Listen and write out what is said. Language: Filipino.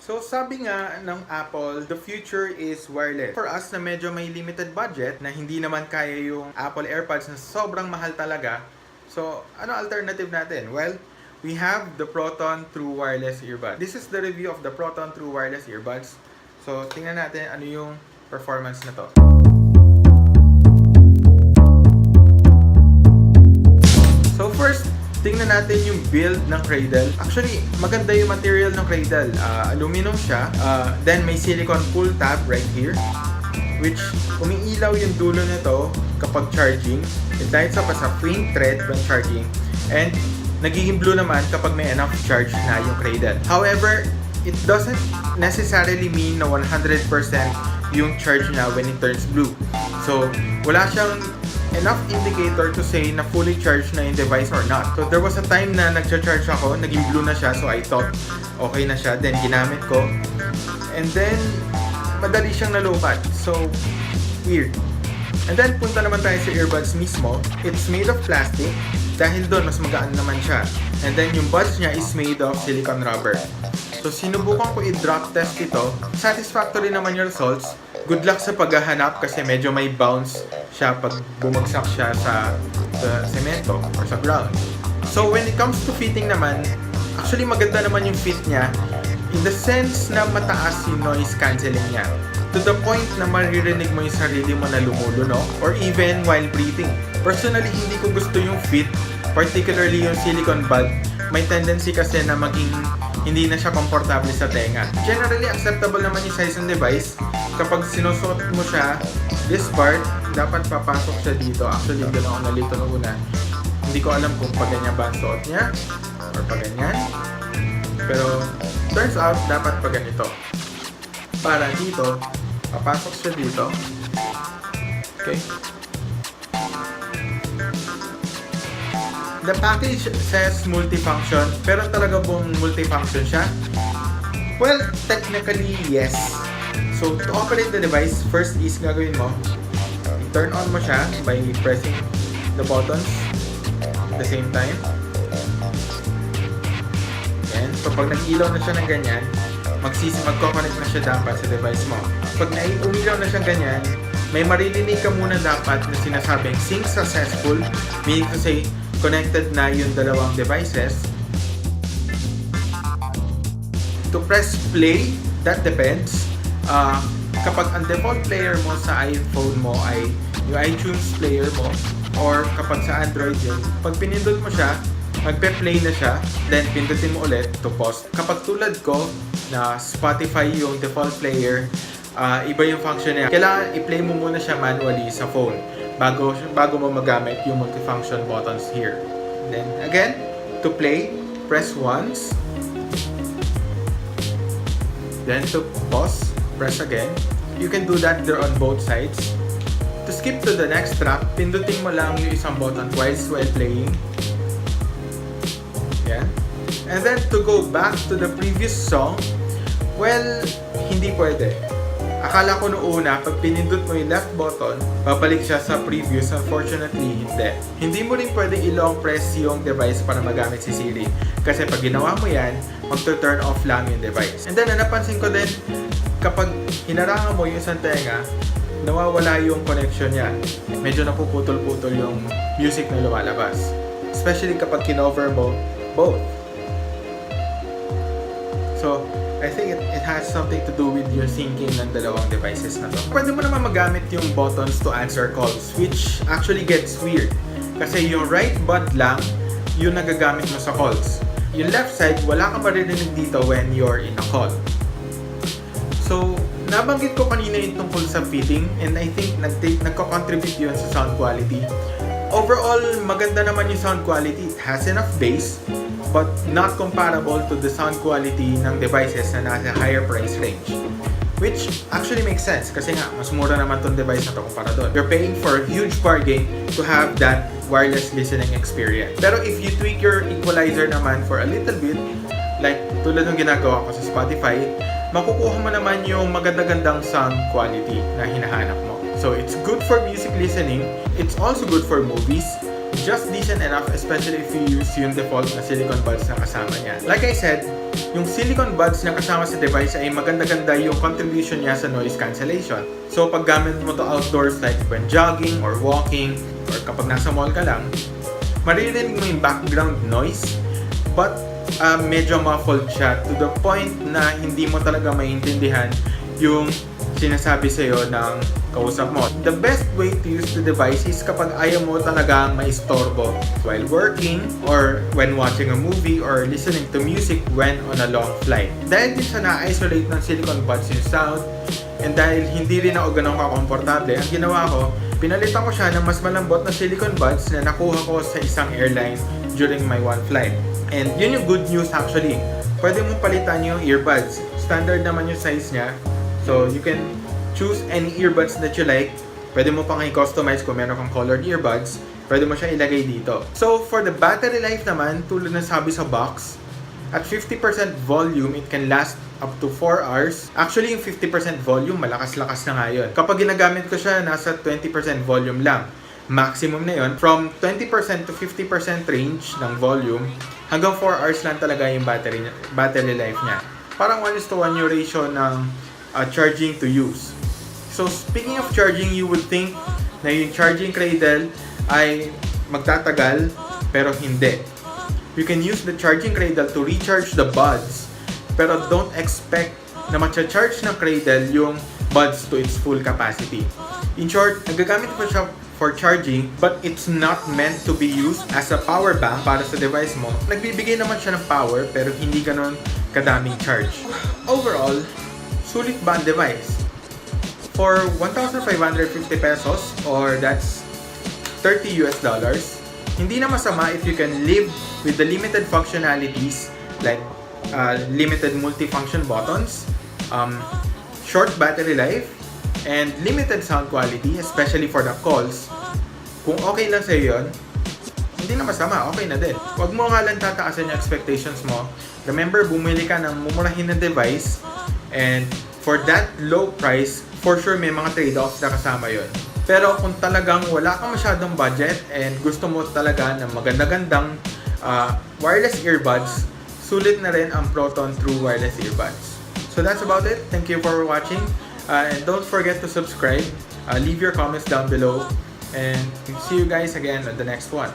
So sabi nga ng Apple, the future is wireless. For us na medyo may limited budget, na hindi naman kaya yung Apple Airpods na sobrang mahal talaga, so ano alternative natin? Well, we have the Proton True Wireless Earbuds. This is the review of the Proton True Wireless Earbuds. So tingnan natin ano yung performance na to. So first, tingnan natin yung build ng cradle. Actually, maganda yung material ng cradle. Aluminum siya. Then may silicone pull tab right here, which umiilaw yung dulo nito kapag charging. It lights up as a faint red when charging. And nagiging blue naman kapag may enough charge na yung cradle. However, it doesn't necessarily mean na 100% yung charge na when it turns blue. So, wala siyang enough indicator to say na fully charged na yung device or not. So there was a time na nagcha-charge ako, naging blue na siya, so I thought okay na siya. Then ginamit ko. And then madali siyang nalobat. So weird. And then punta naman tayo sa earbuds mismo. It's made of plastic. Dahil doon mas magaan naman siya. And then yung buds niya is made of silicone rubber. So sinubukan ko i-drop test ito. Satisfactory naman yung results. Good luck sa paghahanap kasi medyo may bounce siya pag bumagsak siya sa semento or sa ground. So when it comes to fitting naman, actually maganda naman yung fit niya in the sense na mataas yung noise cancelling niya. To the point na maririnig mo yung sarili mo na lumulunok or even while breathing. Personally, hindi ko gusto yung fit, particularly yung silicone bud. May tendency kasi na maging hindi na siya komportable sa tenga. Generally, acceptable naman yung size ng device. Kapag sinusuot mo siya, this part, dapat papasok siya dito. Actually, doon ako nalito nung una. Hindi ko alam kung pag ganyan ba ang suot niya or pag ganyan. Pero, turns out, dapat pag ganito. Para dito, papasok siya dito. Okay? The package says multifunction, pero talaga pong multifunction siya? Well, technically, yes. So, to operate the device, first is gagawin mo, turn on mo siya by pressing the buttons at the same time. Yan. So, pag nag-ilaw na siya ng ganyan, magko-connect na siya dapat sa device mo. Pag umilaw na siya ganyan, may maririnig ka muna dapat na sinasabing sync successful, meaning to say, connected na yung dalawang devices. To press play, that depends. Kapag ang default player mo sa iPhone mo ay yung iTunes player mo, or kapag sa Android yun, pag pinindot mo siya, magpe-play na siya, then pindutin mo ulit to pause. Kapag tulad ko na Spotify yung default player, iba yung function niya. Kailangan i-play mo muna siya manually sa phone bago mo magamit yung multifunction buttons here. Then again, to play, press once. Then to pause, press again. You can do that there on both sides. To skip to the next track, pindutin mo lang yung isang button twice while playing. Yan. And then to go back to the previous song, well, hindi pwede. Akala ko noong una, pag pinindot mo yung left button, babalik siya sa previous. Unfortunately, hindi. Hindi mo rin pwedeng i-long press yung device para magamit si Siri. Kasi pag ginawa mo yan, magto-turn off lang yung device. And then, napansin ko din, kapag hinarangan mo yung isang tenga, nawawala yung connection niya. Medyo napuputol-putol yung music na lumalabas. Especially kapag kinover mo both. So, I think it has something to do with your syncing ng dalawang devices na to. Pwede mo naman magamit yung buttons to answer calls, which actually gets weird. Kasi yung right bud lang, yung nagagamit mo sa calls. Yung left side, wala kang maririnig dito when you're in a call. So, nabanggit ko kanina yung tungkol sa fitting, and I think nagko-contribute yun sa sound quality. Overall, maganda naman yung sound quality. It has enough bass, but not comparable to the sound quality ng devices na nasa higher price range. Which actually makes sense kasi nga, mas mura naman tong device na to kumpara doon. You're paying for a huge bargain to have that wireless listening experience. Pero if you tweak your equalizer naman for a little bit, like tulad ng ginagawa ko sa Spotify, makukuha mo naman yung maganda-gandang sound quality na hinahanap mo. So it's good for music listening, it's also good for movies, just decent enough, especially if you use yung default na silicone buds na kasama niya. Like I said, yung silicone buds na kasama sa device ay maganda-ganda yung contribution niya sa noise cancellation. So pag gamit mo to outdoors like when jogging or walking or kapag nasa mall ka lang, maririnig mo yung background noise but medyo muffled siya to the point na hindi mo talaga maintindihan yung sinasabi sa'yo ng kausap mo. The best way to use the device is kapag ayaw mo talagang maistorbo while working or when watching a movie or listening to music when on a long flight. Dahil din sa na-isolate ng silicone buds yung sound and dahil hindi rin ako ganun kakomportable, ang ginawa ko, pinalitan ko siya ng mas malambot na silicone buds na nakuha ko sa isang airline during my one flight. And yun yung good news actually. Pwede mong palitan yung earbuds. Standard naman yung size niya. So, you can choose any earbuds that you like. Pwede mo pang i-customize kung meron kang colored earbuds. Pwede mo siya ilagay dito. So, for the battery life naman, tulad ng sabi sa box, at 50% volume, it can last up to 4 hours. Actually, yung 50% volume, malakas-lakas na nga yun. Kapag ginagamit ko siya, nasa 20% volume lang. Maximum na yun. From 20% to 50% range ng volume, hanggang 4 hours lang talaga yung battery life niya. Parang 1:1 yung ratio ng charging to use. So speaking of charging, you would think na yung charging cradle ay magtatagal, pero hindi. You can use the charging cradle to recharge the buds, pero don't expect na matcha-charge ng cradle yung buds to its full capacity. In short, nagagamit ko siya for charging, but it's not meant to be used as a power bank para sa device mo. Nagbibigay naman siya ng power, pero hindi ganon kadaming charge. Overall, sulit ba ang device? For 1,550 pesos or that's $30, hindi na masama if you can live with the limited functionalities like limited multifunction buttons, short battery life, and limited sound quality, especially for the calls. Kung okay lang sa'yo yun, hindi na masama, okay na din. Huwag mo nga lang tataasan yung expectations mo. Remember, bumili ka ng mumurahin na device, and for that low price, for sure may mga trade-offs na kasama yon. Pero kung talagang wala kang masyadong budget and gusto mo talaga ng maganda-gandang wireless earbuds, sulit na rin ang Proton True Wireless Earbuds. So that's about it. Thank you for watching. And don't forget to subscribe. Leave your comments down below. And see you guys again on the next one.